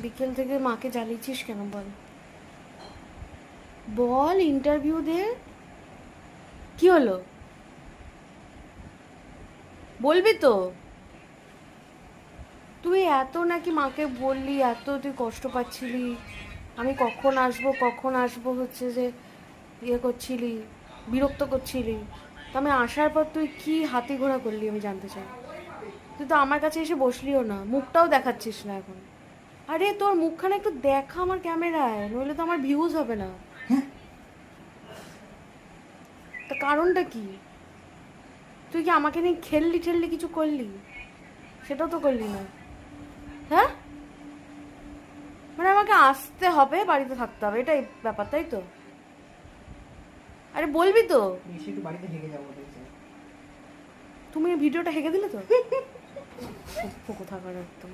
বিকেল থেকে মাকে জ্বালিয়েছিস কেন বল? বল, ইন্টারভিউ দে। কি হলো? বলবি তো? তুই এত নাকি মাকে বললি, এত তুই কষ্ট পাচ্ছিলি, আমি কখন আসবো হচ্ছে যে ইয়ে করছিলি, বিরক্ত করছিলি। তো আমি আসার পর তুই কি হাতি ঘোড়া করলি আমি জানতে চাই। তুই তো আমার কাছে এসে বসলিও না, মুখটাও দেখাচ্ছিস না এখন। আরে তোর মুখখানা একটু দেখা আমার ক্যামেরায়, নইলে তো আমার ভিউজ হবে না। তা কারণটা কি? তুই কি আমাকে নিয়ে খেললি ঠেললি, কিছু করলি? সেটাও তো করলি না। হ্যাঁ, মানে আমাকে আসতে হবে, বাড়িতে থাকতে হবে, এটাই ব্যাপার, তাই তো? আরে বলবি তো? এসে একটু বাড়িতে হেগে যাবো বলছে। তুমি ভিডিওটা হেঁকে দিলে তো? কোথাকার একদম।